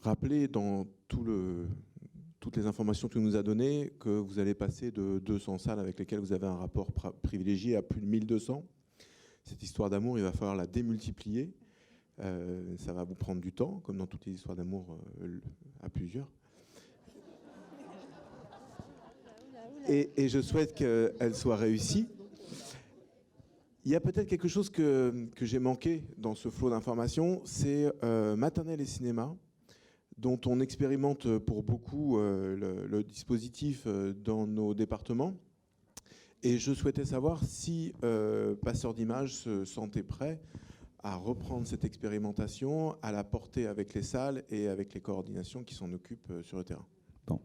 Rappeler dans toutes les informations que tu nous as données que vous allez passer de 200 salles avec lesquelles vous avez un rapport privilégié à plus de 1200. Cette histoire d'amour, il va falloir la démultiplier. Ça va vous prendre du temps, comme dans toutes les histoires d'amour à plusieurs. Et je souhaite qu'elle soit réussie. Il y a peut-être quelque chose que j'ai manqué dans ce flot d'informations, c'est maternelle et cinéma, dont on expérimente pour beaucoup le dispositif dans nos départements. Et je souhaitais savoir si Passeur d'Images se sentait prêt à reprendre cette expérimentation, à la porter avec les salles et avec les coordinations qui s'en occupent sur le terrain. Bon.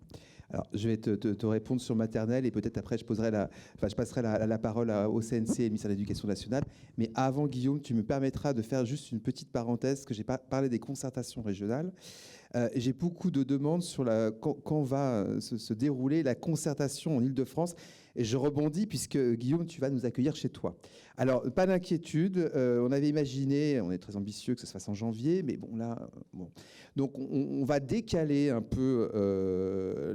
Alors, je vais te répondre sur maternelle et peut-être après je passerai la parole au CNC et au ministère de l'Éducation nationale. Mais avant, Guillaume, tu me permettras de faire juste une petite parenthèse, que j'ai parlé des concertations régionales. J'ai beaucoup de demandes sur quand va se dérouler la concertation en Île-de-France. Et je rebondis puisque, Guillaume, tu vas nous accueillir chez toi. Alors, pas d'inquiétude. On avait imaginé, on est très ambitieux, que ça se fasse en janvier. Mais bon, là... Bon. Donc, on va décaler un peu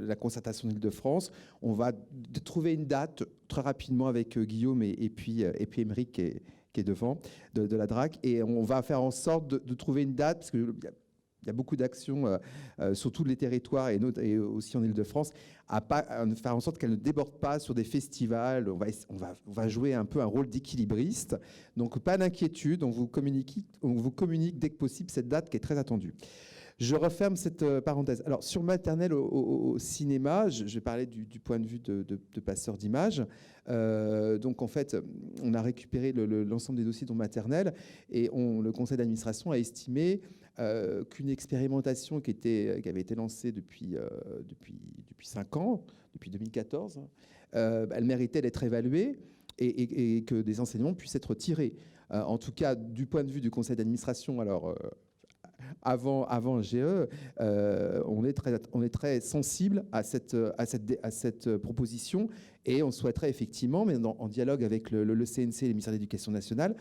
la concertation d'Île-de-France. On va trouver une date très rapidement avec Guillaume et puis Émeric qui est devant, de la DRAC. Et on va faire en sorte de trouver une date, parce que... Il y a beaucoup d'actions sur tous les territoires et aussi en Île-de-France, à faire en sorte qu'elles ne débordent pas sur des festivals. On va jouer un peu un rôle d'équilibriste. Donc, pas d'inquiétude, on vous communique dès que possible cette date qui est très attendue. Je referme cette parenthèse. Alors, sur maternelle au cinéma, je parlais du point de vue de Passeur d'Images. Donc, en fait, on a récupéré l'ensemble des dossiers dont maternelle et le conseil d'administration a estimé qu'une expérimentation qui avait été lancée depuis 5 ans, depuis 2014, elle méritait d'être évaluée et que des enseignements puissent être tirés. En tout cas, du point de vue du conseil d'administration, alors... avant GE, on est très sensible à cette proposition, et on souhaiterait effectivement, mais en dialogue avec le CNC et le ministère de l'Éducation nationale,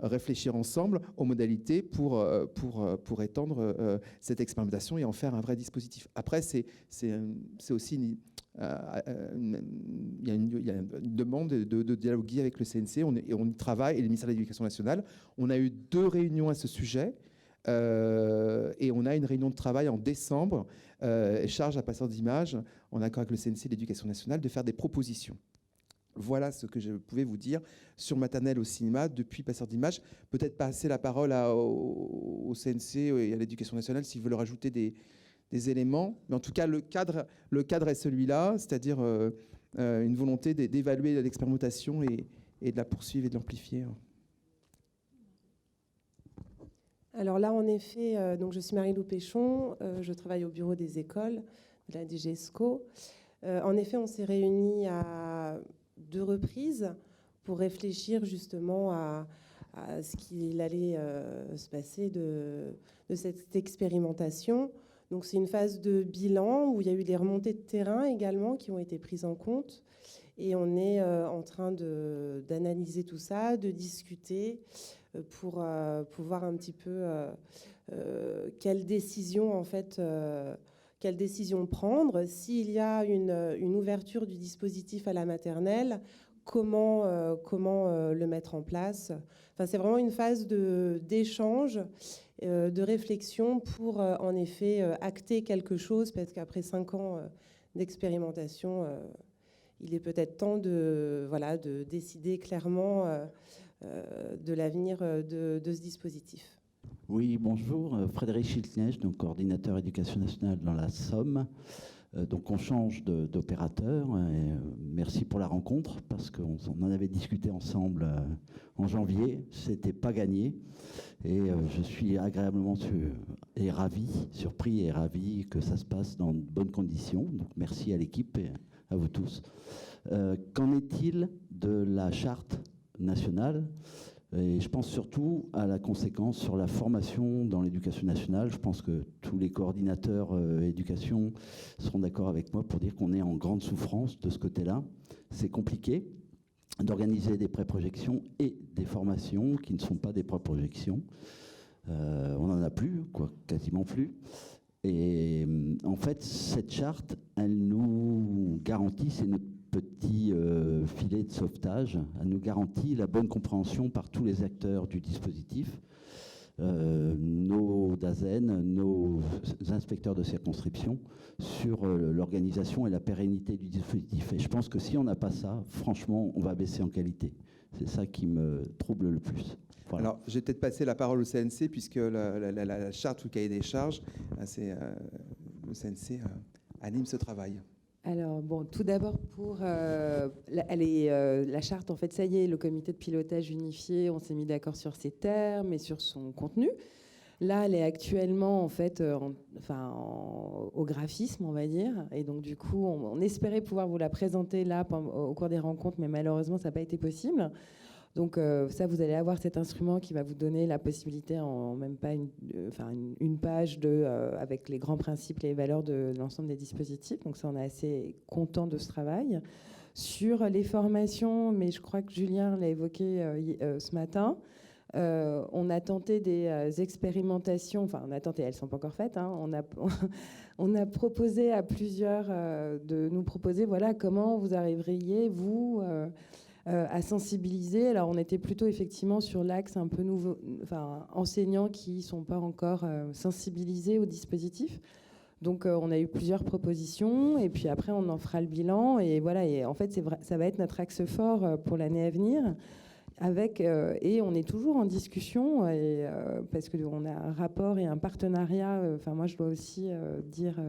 réfléchir ensemble aux modalités pour étendre cette expérimentation et en faire un vrai dispositif. Après, c'est aussi il y a une demande de dialoguer avec le CNC, et on y travaille, et le ministère de l'Éducation nationale. On a eu 2 réunions à ce sujet, et on a une réunion de travail en décembre, charge à Passeurs d'Images, en accord avec le CNC et l'Éducation nationale, de faire des propositions. Voilà ce que je pouvais vous dire sur Maternelle au cinéma depuis Passeurs d'Images. Peut-être passer la parole au CNC et à l'Éducation nationale s'ils veulent rajouter des éléments. Mais en tout cas, le cadre est celui-là, c'est-à-dire une volonté d'évaluer l'expérimentation et de la poursuivre et de l'amplifier. Alors là, en effet, donc je suis Marie-Lou Péchon, je travaille au bureau des écoles de la DGESCO. En effet, on s'est réunis à 2 reprises pour réfléchir justement à ce qu'il allait se passer de cette expérimentation. Donc c'est une phase de bilan où il y a eu des remontées de terrain également qui ont été prises en compte. Et on est en train d'analyser tout ça, de discuter pour voir un petit peu quelle décision prendre. S'il y a une ouverture du dispositif à la maternelle, comment le mettre en place. Enfin, c'est vraiment une phase d'échange, de réflexion pour en effet acter quelque chose, parce qu'après 5 ans d'expérimentation, il est peut-être temps de décider clairement de l'avenir de ce dispositif. Oui, bonjour, Frédéric Schiltnech, donc coordinateur éducation nationale dans la Somme. Donc on change d'opérateur. Merci pour la rencontre, parce qu'on en avait discuté ensemble en janvier. C'était pas gagné. Et je suis agréablement surpris et ravi que ça se passe dans de bonnes conditions. Donc merci à l'équipe et à vous tous. Qu'en est-il de la charte nationale ? Et je pense surtout à la conséquence sur la formation dans l'éducation nationale. Je pense que tous les coordinateurs éducation seront d'accord avec moi pour dire qu'on est en grande souffrance de ce côté-là. C'est compliqué d'organiser des pré-projections et des formations qui ne sont pas des pré-projections. On n'en a plus, quasiment plus. Et en fait, cette charte, elle nous garantit, c'est notre petit filet de sauvetage, elle nous garantit la bonne compréhension par tous les acteurs du dispositif, nos DAZEN, nos inspecteurs de circonscription, sur l'organisation et la pérennité du dispositif. Et je pense que si on n'a pas ça, franchement, on va baisser en qualité. C'est ça qui me trouble le plus. Voilà. Alors, j'ai peut-être passé la parole au CNC, puisque la charte ou le cahier des charges, le CNC anime ce travail. Alors, bon, tout d'abord, la charte, en fait, ça y est, le comité de pilotage unifié, on s'est mis d'accord sur ses termes et sur son contenu. Là, elle est actuellement, en fait, au graphisme, on va dire. Et donc, du coup, on espérait pouvoir vous la présenter là au cours des rencontres, mais malheureusement, ça n'a pas été possible. Donc ça, vous allez avoir cet instrument qui va vous donner la possibilité en même pas une page avec les grands principes et les valeurs de l'ensemble des dispositifs. Donc ça, on est assez content de ce travail. Sur les formations, mais je crois que Julien l'a évoqué ce matin, on a tenté des expérimentations, enfin on a tenté, elles ne sont pas encore faites, hein, on a proposé à plusieurs de nous proposer, voilà, comment vous arriveriez, vous... à sensibiliser. Alors on était plutôt effectivement sur l'axe un peu nouveau, enseignants qui ne sont pas encore sensibilisés au dispositif. Donc on a eu plusieurs propositions et puis après on en fera le bilan et voilà. Et en fait ça va être notre axe fort pour l'année à venir. Et on est toujours en discussion parce qu'on a un rapport et un partenariat. Moi je dois aussi dire.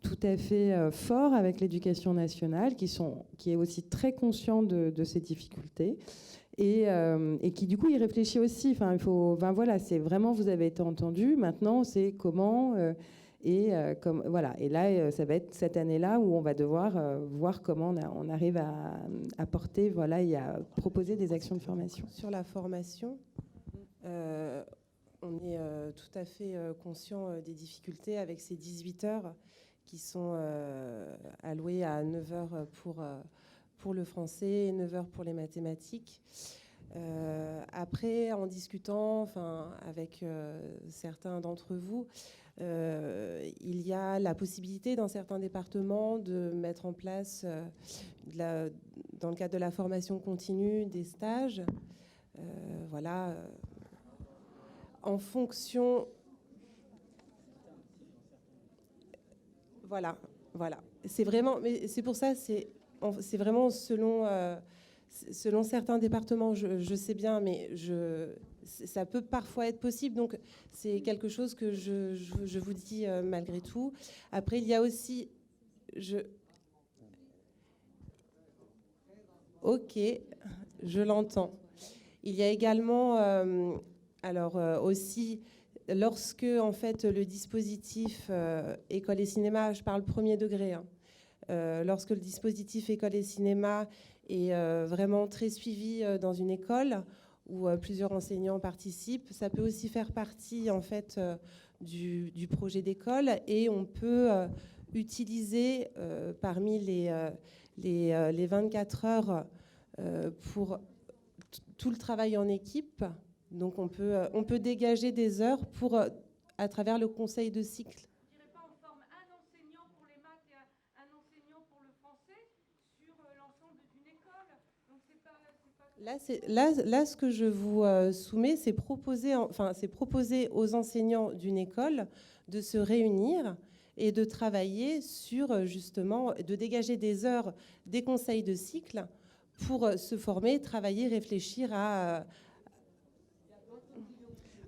Tout à fait fort avec l'éducation nationale, qui est aussi très conscient de ces difficultés et qui du coup y réfléchit aussi. Voilà, c'est vraiment, vous avez été entendu. Maintenant, c'est comment voilà. Et là, ça va être cette année-là où on va devoir voir comment on arrive à apporter, voilà, et à proposer des actions de formation. Sur la formation. on est tout à fait conscient des difficultés avec ces 18 heures qui sont allouées à 9 heures pour le français et 9 heures pour les mathématiques. Après, en discutant avec certains d'entre vous, il y a la possibilité dans certains départements de mettre en place, dans le cadre de la formation continue, des stages. Voilà. En fonction... Voilà. C'est vraiment... Mais c'est pour ça, c'est vraiment selon certains départements, je sais bien, mais ça peut parfois être possible. Donc, c'est quelque chose que je vous dis malgré tout. Après, il y a aussi... Ok, je l'entends. Il y a également... aussi, lorsque, en fait, le dispositif école et cinéma, je parle premier degré, lorsque le dispositif école et cinéma est vraiment très suivi dans une école où plusieurs enseignants participent, ça peut aussi faire partie en fait du projet d'école, et on peut utiliser parmi les 24 heures pour tout le travail en équipe. Donc on peut dégager des heures à travers le conseil de cycle. Là, ce que je vous soumets, c'est proposer aux enseignants d'une école de se réunir et de travailler sur, justement, de dégager des heures des conseils de cycle pour se former, travailler, réfléchir à...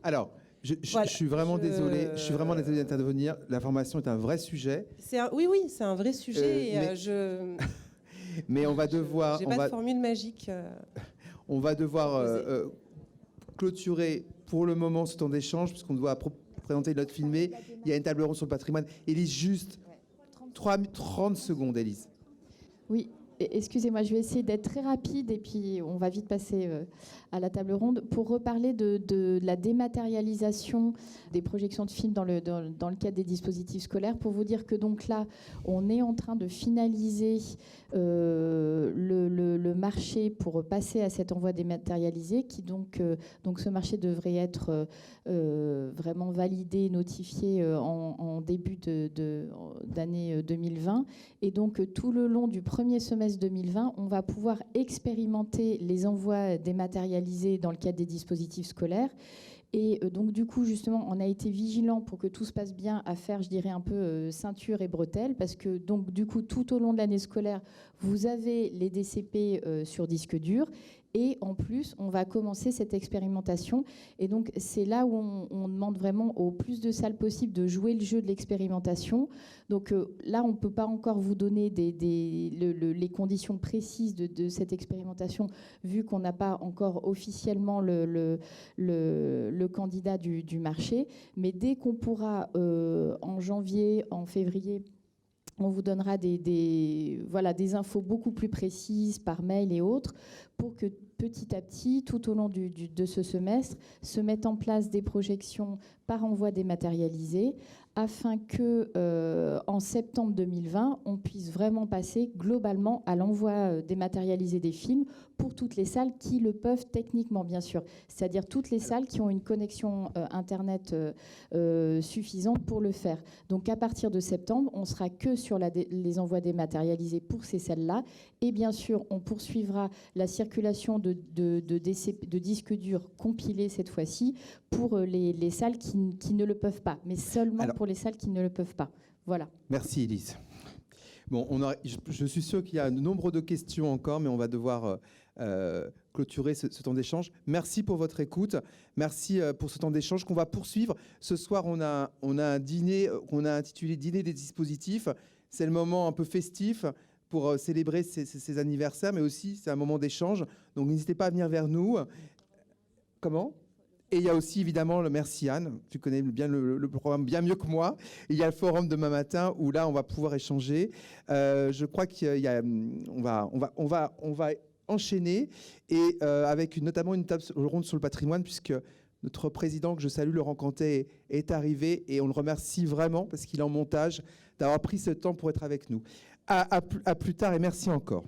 Alors, je suis vraiment désolé. Je suis vraiment désolé d'intervenir. La formation est un vrai sujet. Oui, c'est un vrai sujet. Mais on va devoir... J'ai pas de formule magique. On va devoir clôturer pour le moment ce temps d'échange, puisqu'on doit présenter une note filmée. Il y a une table ronde sur le patrimoine. Élise, juste 30 secondes, Élise. Oui, excusez-moi, je vais essayer d'être très rapide et puis on va vite passer à la table ronde pour reparler de la dématérialisation des projections de films dans le cadre des dispositifs scolaires. Pour vous dire que donc là, on est en train de finaliser le marché pour passer à cet envoi dématérialisé, qui donc ce marché devrait être vraiment validé, notifié en début d'année 2020. Et donc tout le long du premier semestre 2020, on va pouvoir expérimenter les envois dématérialisés dans le cadre des dispositifs scolaires. Et donc du coup, justement, on a été vigilant pour que tout se passe bien, à faire, je dirais, un peu ceinture et bretelles, parce que donc du coup, tout au long de l'année scolaire, vous avez les DCP sur disque dur. Et en plus, on va commencer cette expérimentation. Et donc, c'est là où on demande vraiment au plus de salles possible de jouer le jeu de l'expérimentation. Donc là, on ne peut pas encore vous donner les conditions précises de cette expérimentation, vu qu'on n'a pas encore officiellement le candidat du marché. Mais dès qu'on pourra, en janvier, en février, on vous donnera des infos beaucoup plus précises par mail et autres, pour que petit à petit, tout au long de ce semestre, se mettent en place des projections par envoi dématérialisé, afin que en septembre 2020, on puisse vraiment passer globalement à l'envoi dématérialisé des films pour toutes les salles qui le peuvent techniquement, bien sûr. C'est-à-dire toutes les salles qui ont une connexion Internet suffisante pour le faire. Donc à partir de septembre, on sera que sur les envois dématérialisés pour ces salles-là. Et bien sûr, on poursuivra la circulation de disques durs compilés cette fois-ci pour les salles qui ne le peuvent pas, mais seulement pour les salles qui ne le peuvent pas. Voilà. Merci, Élise. Bon, je suis sûr qu'il y a nombre de questions encore, mais on va devoir clôturer ce temps d'échange. Merci pour votre écoute. Merci pour ce temps d'échange qu'on va poursuivre. Ce soir, on a un dîner qu'on a intitulé « Dîner des dispositifs ». C'est le moment un peu festif pour célébrer ces anniversaires, mais aussi c'est un moment d'échange. Donc n'hésitez pas à venir vers nous. Comment ? Et il y a aussi évidemment merci Anne, tu connais bien le programme bien mieux que moi. Il y a le forum demain matin où là on va pouvoir échanger. Je crois qu'on va enchaîner et avec notamment une table ronde sur le patrimoine, puisque Notre président, que je salue, Laurent Cantet, est arrivé et on le remercie vraiment parce qu'il est en montage, d'avoir pris ce temps pour être avec nous. À plus tard et merci encore.